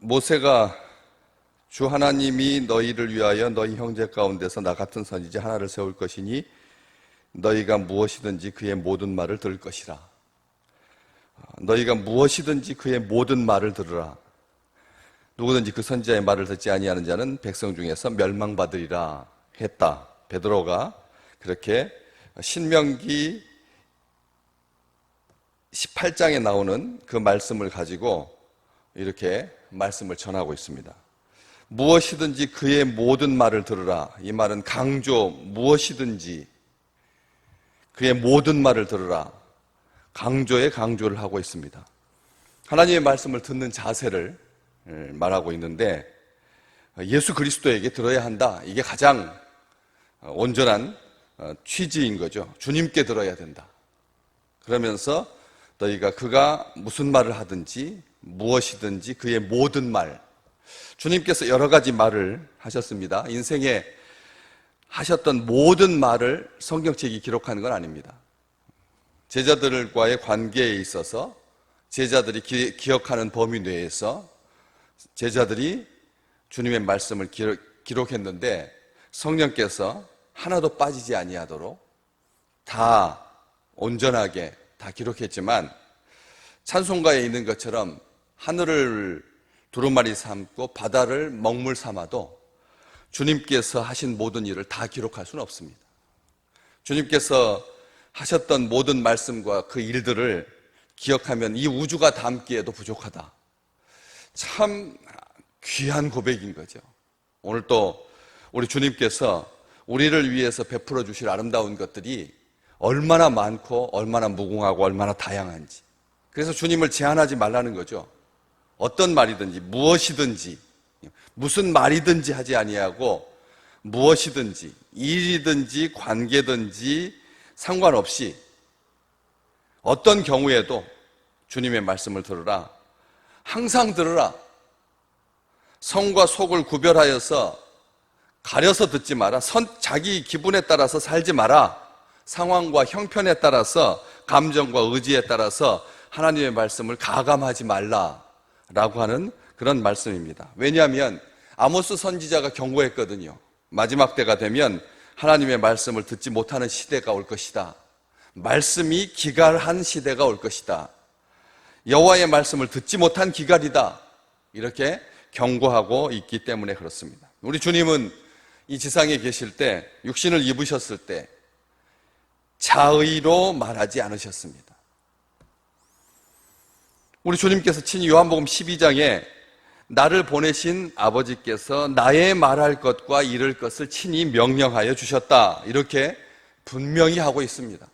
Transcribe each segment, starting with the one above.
모세가 주 하나님이 너희를 위하여 너희 형제 가운데서 나 같은 선지자 하나를 세울 것이니 너희가 무엇이든지 그의 모든 말을 들을 것이라. 너희가 무엇이든지 그의 모든 말을 들으라. 누구든지 그 선지자의 말을 듣지 아니하는 자는 백성 중에서 멸망받으리라 했다. 베드로가 그렇게 신명기 18장에 나오는 그 말씀을 가지고 이렇게 말씀을 전하고 있습니다. 무엇이든지 그의 모든 말을 들으라. 이 말은 강조, 무엇이든지 그의 모든 말을 들으라. 강조에 강조를 하고 있습니다. 하나님의 말씀을 듣는 자세를 말하고 있는데 예수 그리스도에게 들어야 한다. 이게 가장 온전한 취지인 거죠. 주님께 들어야 된다. 그러면서 너희가 그가 무슨 말을 하든지 무엇이든지 그의 모든 말, 주님께서 여러 가지 말을 하셨습니다. 인생에 하셨던 모든 말을 성경책이 기록하는 건 아닙니다. 제자들과의 관계에 있어서 제자들이 기억하는 범위 내에서 제자들이 주님의 말씀을 기록했는데 성령께서 하나도 빠지지 아니하도록 다 온전하게 다 기록했지만 찬송가에 있는 것처럼 하늘을 두루마리 삼고 바다를 먹물 삼아도 주님께서 하신 모든 일을 다 기록할 수는 없습니다. 주님께서 하셨던 모든 말씀과 그 일들을 기억하면 이 우주가 담기에도 부족하다. 참 귀한 고백인 거죠. 오늘 또 우리 주님께서 우리를 위해서 베풀어 주실 아름다운 것들이 얼마나 많고 얼마나 무궁하고 얼마나 다양한지. 그래서 주님을 제한하지 말라는 거죠. 어떤 말이든지 무엇이든지 무슨 말이든지 하지 아니하고 무엇이든지 일이든지 관계든지 상관없이 어떤 경우에도 주님의 말씀을 들으라. 항상 들으라. 성과 속을 구별하여서 가려서 듣지 마라. 자기 기분에 따라서 살지 마라. 상황과 형편에 따라서 감정과 의지에 따라서 하나님의 말씀을 가감하지 말라라고 하는 그런 말씀입니다. 왜냐하면 아모스 선지자가 경고했거든요. 마지막 때가 되면 하나님의 말씀을 듣지 못하는 시대가 올 것이다. 말씀이 기갈한 시대가 올 것이다. 여호와의 말씀을 듣지 못한 기갈이다. 이렇게 경고하고 있기 때문에 그렇습니다. 우리 주님은 이 지상에 계실 때 육신을 입으셨을 때 자의로 말하지 않으셨습니다. 우리 주님께서 친히 요한복음 12장에 나를 보내신 아버지께서 나의 말할 것과 이를 것을 친히 명령하여 주셨다. 이렇게 분명히 하고 있습니다.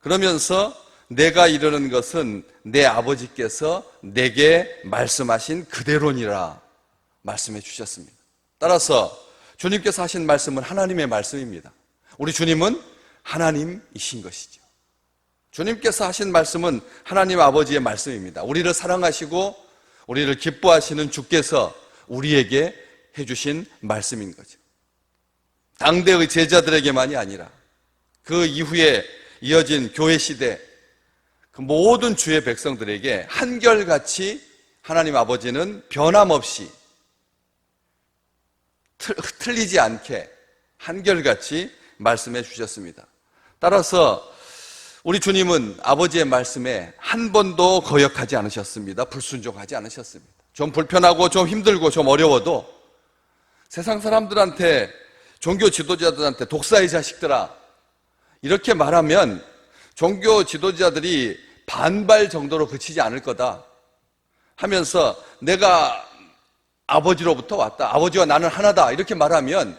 그러면서 내가 이르는 것은 내 아버지께서 내게 말씀하신 그대로니라 말씀해 주셨습니다. 따라서 주님께서 하신 말씀은 하나님의 말씀입니다. 우리 주님은 하나님이신 것이죠. 주님께서 하신 말씀은 하나님 아버지의 말씀입니다. 우리를 사랑하시고 우리를 기뻐하시는 주께서 우리에게 해주신 말씀인 거죠. 당대의 제자들에게만이 아니라 그 이후에 이어진 교회 시대 그 모든 주의 백성들에게 한결같이 하나님 아버지는 변함없이 틀리지 않게 한결같이 말씀해 주셨습니다. 따라서 우리 주님은 아버지의 말씀에 한 번도 거역하지 않으셨습니다. 불순종하지 않으셨습니다. 좀 불편하고 좀 힘들고 좀 어려워도 세상 사람들한테 종교 지도자들한테 독사의 자식들아 이렇게 말하면 종교 지도자들이 반발 정도로 그치지 않을 거다 하면서 내가 아버지로부터 왔다. 아버지와 나는 하나다. 이렇게 말하면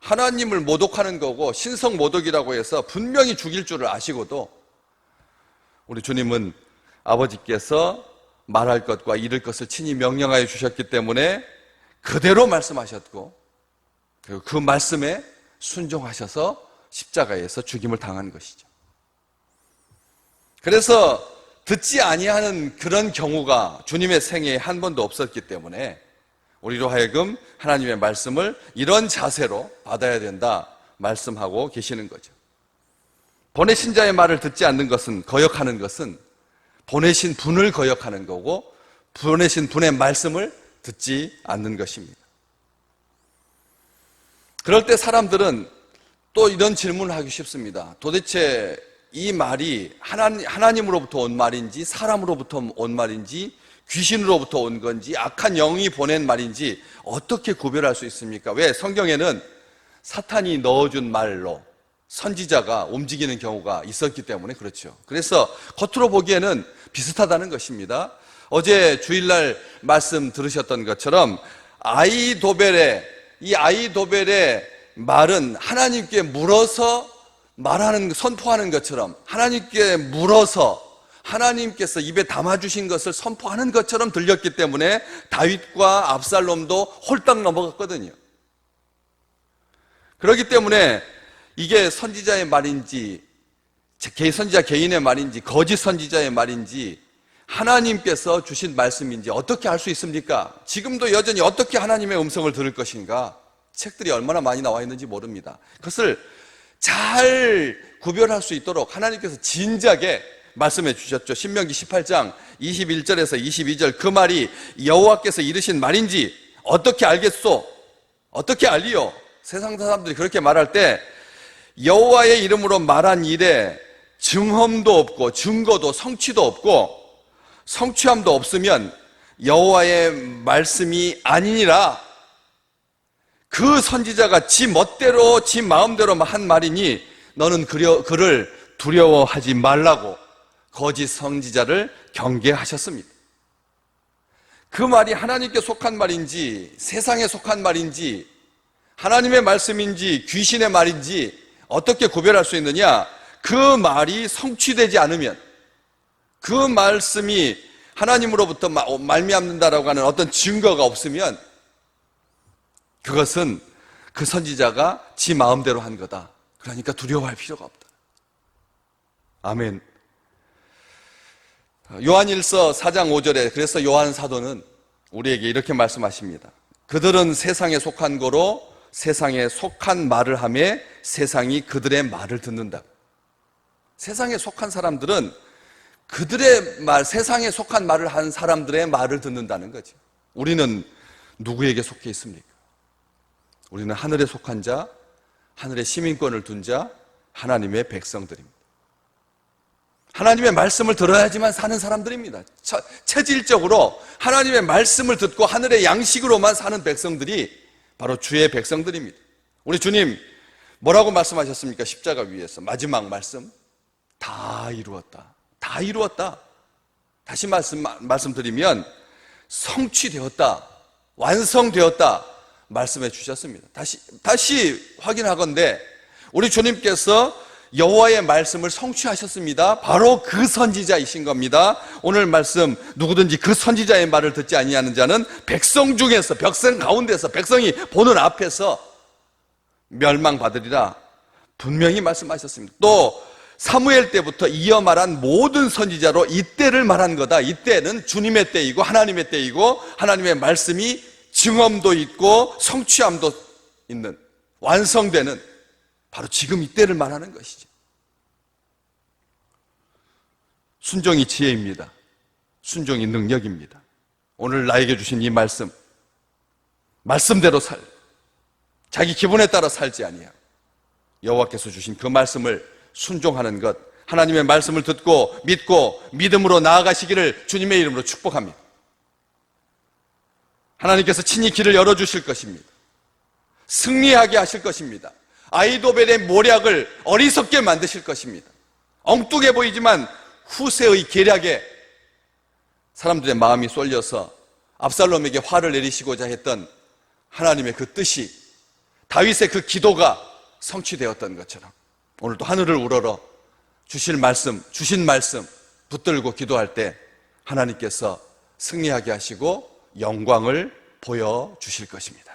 하나님을 모독하는 거고 신성 모독이라고 해서 분명히 죽일 줄을 아시고도 우리 주님은 아버지께서 말할 것과 이를 것을 친히 명령하여 주셨기 때문에 그대로 말씀하셨고 그 말씀에 순종하셔서 십자가에서 죽임을 당한 것이죠. 그래서 듣지 아니하는 그런 경우가 주님의 생애에 한 번도 없었기 때문에 우리로 하여금 하나님의 말씀을 이런 자세로 받아야 된다 말씀하고 계시는 거죠. 보내신 자의 말을 듣지 않는 것은 거역하는 것은 보내신 분을 거역하는 거고 보내신 분의 말씀을 듣지 않는 것입니다. 그럴 때 사람들은 또 이런 질문을 하기 쉽습니다. 도대체 이 말이 하나님으로부터 온 말인지 사람으로부터 온 말인지 귀신으로부터 온 건지 악한 영이 보낸 말인지 어떻게 구별할 수 있습니까? 왜? 성경에는 사탄이 넣어준 말로 선지자가 움직이는 경우가 있었기 때문에 그렇죠. 그래서 겉으로 보기에는 비슷하다는 것입니다. 어제 주일날 말씀 들으셨던 것처럼 아이도벨의 말은 하나님께 물어서 말하는, 선포하는 것처럼 하나님께 물어서 하나님께서 입에 담아주신 것을 선포하는 것처럼 들렸기 때문에 다윗과 압살롬도 홀딱 넘어갔거든요. 그렇기 때문에 이게 선지자의 말인지 선지자 개인의 말인지 거짓 선지자의 말인지 하나님께서 주신 말씀인지 어떻게 알 수 있습니까? 지금도 여전히 어떻게 하나님의 음성을 들을 것인가? 책들이 얼마나 많이 나와 있는지 모릅니다. 그것을 잘 구별할 수 있도록 하나님께서 진작에 말씀해 주셨죠. 신명기 18장 21절에서 22절 그 말이 여호와께서 이르신 말인지 어떻게 알겠소? 어떻게 알리요? 세상 사람들이 그렇게 말할 때 여호와의 이름으로 말한 일에 증험도 없고 증거도 성취도 없고 성취함도 없으면 여호와의 말씀이 아니니라. 그 선지자가 지 멋대로 지 마음대로 한 말이니 너는 그를 두려워하지 말라고 거짓 선지자를 경계하셨습니다. 그 말이 하나님께 속한 말인지 세상에 속한 말인지 하나님의 말씀인지 귀신의 말인지 어떻게 구별할 수 있느냐? 그 말이 성취되지 않으면, 그 말씀이 하나님으로부터 말미암는다라고 하는 어떤 증거가 없으면 그것은 그 선지자가 지 마음대로 한 거다. 그러니까 두려워할 필요가 없다. 아멘. 요한일서 4장 5절에 그래서 요한 사도는 우리에게 이렇게 말씀하십니다. 그들은 세상에 속한 거로 세상에 속한 말을 하며 세상이 그들의 말을 듣는다. 세상에 속한 사람들은 그들의 말, 세상에 속한 말을 한 사람들의 말을 듣는다는 거죠. 우리는 누구에게 속해 있습니까? 우리는 하늘에 속한 자, 하늘의 시민권을 둔 자, 하나님의 백성들입니다. 하나님의 말씀을 들어야지만 사는 사람들입니다. 체질적으로 하나님의 말씀을 듣고 하늘의 양식으로만 사는 백성들이 바로 주의 백성들입니다. 우리 주님 뭐라고 말씀하셨습니까? 십자가 위에서 마지막 말씀, 다 이루었다. 다 이루었다. 다시 말씀드리면 성취되었다, 완성되었다 말씀해 주셨습니다. 다시 확인하건대 우리 주님께서 여호와의 말씀을 성취하셨습니다. 바로 그 선지자이신 겁니다. 오늘 말씀 누구든지 그 선지자의 말을 듣지 아니하는 자는 백성 중에서, 백성 가운데서, 백성이 보는 앞에서 멸망받으리라 분명히 말씀하셨습니다. 또 사무엘 때부터 이어 말한 모든 선지자로 이때를 말한 거다. 이때는 주님의 때이고 하나님의 때이고 하나님의 말씀이 증엄도 있고 성취함도 있는, 완성되는 바로 지금 이때를 말하는 것이죠. 순종이 지혜입니다. 순종이 능력입니다. 오늘 나에게 주신 이 말씀대로 자기 기분에 따라 살지 아니하고 여호와께서 주신 그 말씀을 순종하는 것, 하나님의 말씀을 듣고 믿고 믿음으로 나아가시기를 주님의 이름으로 축복합니다. 하나님께서 친히 길을 열어주실 것입니다. 승리하게 하실 것입니다. 아이도벨의 모략을 어리석게 만드실 것입니다. 엉뚱해 보이지만 후세의 계략에 사람들의 마음이 쏠려서 압살롬에게 화를 내리시고자 했던 하나님의 그 뜻이, 다윗의 그 기도가 성취되었던 것처럼 오늘도 하늘을 우러러 주신 말씀 붙들고 기도할 때 하나님께서 승리하게 하시고 영광을 보여주실 것입니다.